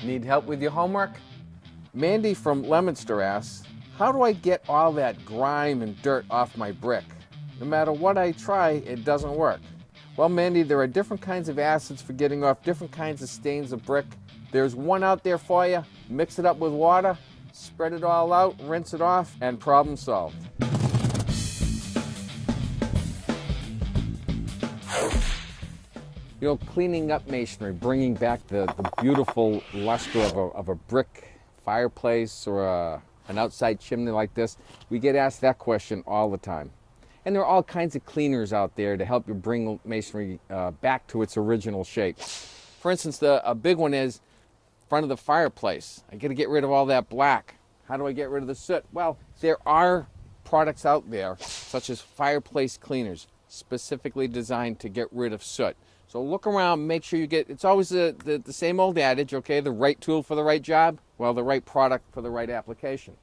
Need help with your homework? Mandy from Leominster asks, how do I get all that grime and dirt off my brick? No matter what I try, it doesn't work. Well, Mandy, there are different kinds of acids for getting off different kinds of stains of brick. There's one out there for you. Mix it up with water, spread it all out, rinse it off, and problem solved. You know, cleaning up masonry, bringing back the beautiful luster of a brick fireplace or an outside chimney like this, we get asked that question all the time. And there are all kinds of cleaners out there to help you bring masonry back to its original shape. For instance, a big one is front of the fireplace. I got to get rid of all that black. How do I get rid of the soot? Well, there are products out there, such as fireplace cleaners, specifically designed to get rid of soot. So look around, make sure you get, it's always the same old adage, okay, the right tool for the right job, well, the right product for the right application.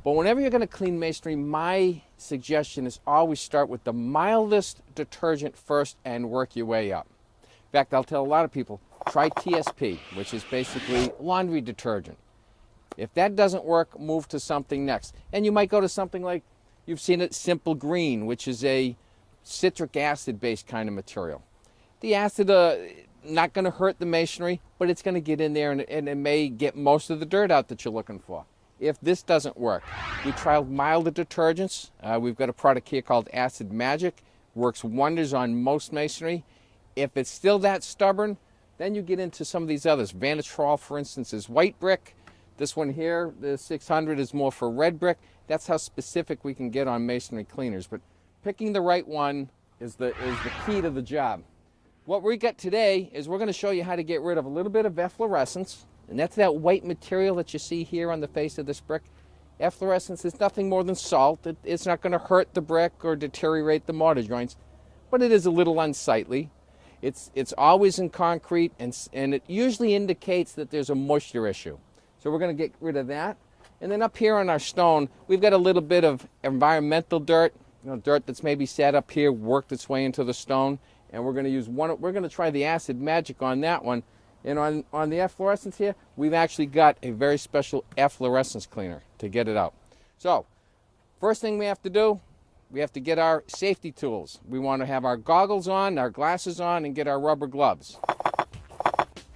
But whenever you're going to clean masonry, my suggestion is always start with the mildest detergent first and work your way up. In fact, I'll tell a lot of people, try TSP, which is basically laundry detergent. If that doesn't work, move to something next. And you might go to something like, you've seen it, Simple Green, which is a citric acid based kind of material. The acid not going to hurt the masonry, but it's going to get in there and it may get most of the dirt out that you're looking for. If this doesn't work, we tried milder detergents. We've got a product here called Acid Magic. Works wonders on most masonry. If it's still that stubborn, then you get into some of these others. Vanitrol, for instance, is white brick. This one here, the 600, is more for red brick. That's how specific we can get on masonry cleaners. But picking the right one is the key to the job. What we got today is we're going to show you how to get rid of a little bit of efflorescence, and that's that white material that you see here on the face of this brick. Efflorescence is nothing more than salt. It's not going to hurt the brick or deteriorate the mortar joints, but it is a little unsightly. It's always in concrete, and it usually indicates that there's a moisture issue. So we're going to get rid of that. And then up here on our stone, we've got a little bit of environmental dirt. Dirt that's maybe sat up here, worked its way into the stone, and we're going to use we're going to try the Acid Magic on that one. And on the efflorescence here, we've actually got a very special efflorescence cleaner to get it out. So, first thing we have to do, we have to get our safety tools. We want to have our goggles on, our glasses on, and get our rubber gloves.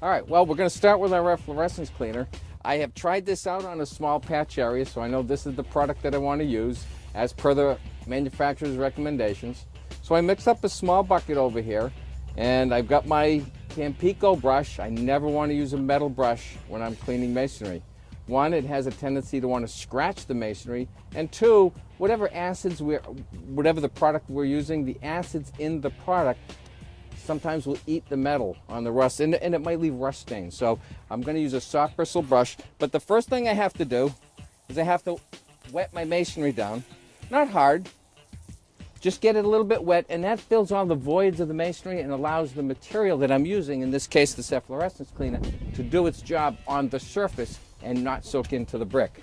All right, well, we're going to start with our efflorescence cleaner. I have tried this out on a small patch area, so I know this is the product that I want to use as per the manufacturer's recommendations. So I mixed up a small bucket over here, and I've got my Tampico brush. I never want to use a metal brush when I'm cleaning masonry. One, it has a tendency to want to scratch the masonry, and two, whatever the product we're using, the acids in the product sometimes will eat the metal on the rust, and it might leave rust stains. So I'm going to use a soft bristle brush, but the first thing I have to do is I have to wet my masonry down. Not hard, just get it a little bit wet, and that fills all the voids of the masonry and allows the material that I'm using, in this case this efflorescence cleaner, to do its job on the surface and not soak into the brick.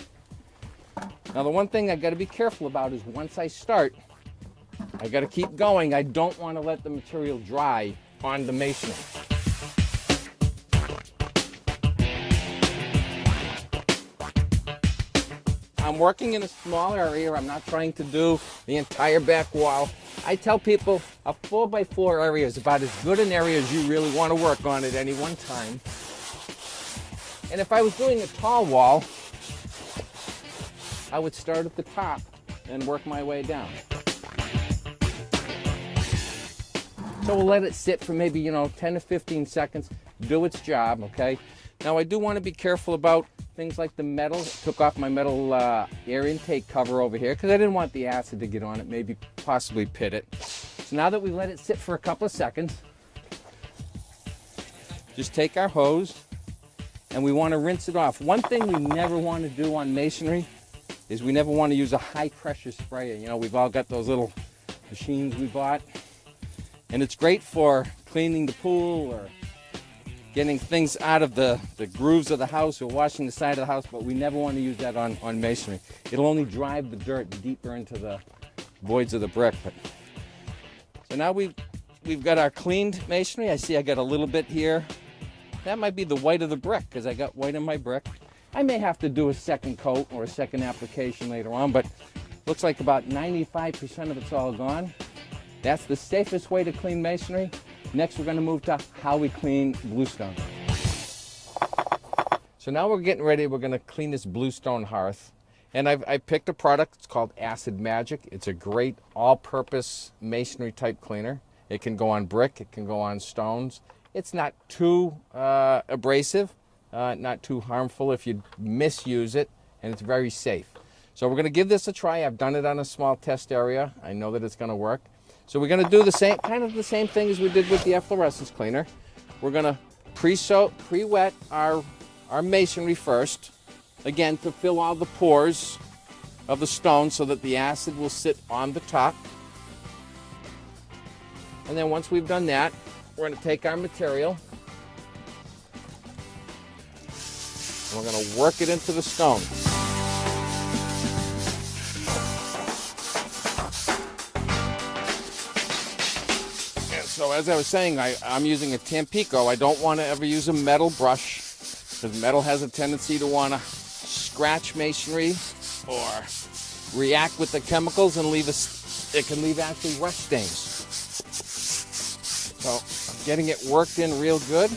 Now the one thing I got to be careful about is once I start, I got to keep going. I don't want to let the material dry on the masonry. I'm working in a small area. I'm not trying to do the entire back wall. I tell people a 4x4 area is about as good an area as you really want to work on at any one time. And if I was doing a tall wall, I would start at the top and work my way down. So we'll let it sit for maybe, 10 to 15 seconds, do its job, okay? Now I do want to be careful about things like the metal. Took off my metal air intake cover over here because I didn't want the acid to get on it, maybe possibly pit it. So now that we let it sit for a couple of seconds, just take our hose and we want to rinse it off. One thing we never want to do on masonry is we never want to use a high pressure sprayer. We've all got those little machines we bought, and it's great for cleaning the pool or getting things out of the grooves of the house or washing the side of the house, but we never want to use that on masonry. It'll only drive the dirt deeper into the voids of the brick. So now we've got our cleaned masonry. I see I got a little bit here that might be the white of the brick because I got white in my brick. I may have to do a second coat or a second application later on, but looks like about 95% of it's all gone. That's the safest way to clean masonry. Next, we're going to move to how we clean bluestone. So now we're getting ready. We're going to clean this bluestone hearth. And I picked a product. It's called Acid Magic. It's a great all-purpose masonry type cleaner. It can go on brick. It can go on stones. It's not too abrasive, not too harmful if you misuse it, and it's very safe. So we're going to give this a try. I've done it on a small test area. I know that it's going to work. So we're going to do the same, kind of the same thing as we did with the efflorescence cleaner. We're going to pre-wet our masonry first, again to fill all the pores of the stone so that the acid will sit on the top. And then once we've done that, we're going to take our material and we're going to work it into the stone. And so as I was saying, I'm using a Tampico. I don't want to ever use a metal brush because metal has a tendency to want to scratch masonry or react with the chemicals and it can leave actually rust stains. So I'm getting it worked in real good.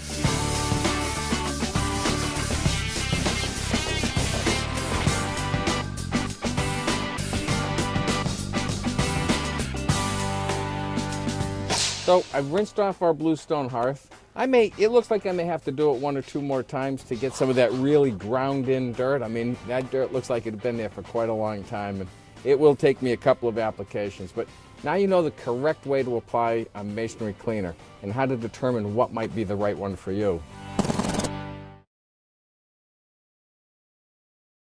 So I've rinsed off our bluestone hearth. It looks like I may have to do it 1 or 2 more times to get some of that really ground in dirt. I mean, that dirt looks like it had been there for quite a long time, and it will take me a couple of applications. But now you know the correct way to apply a masonry cleaner and how to determine what might be the right one for you.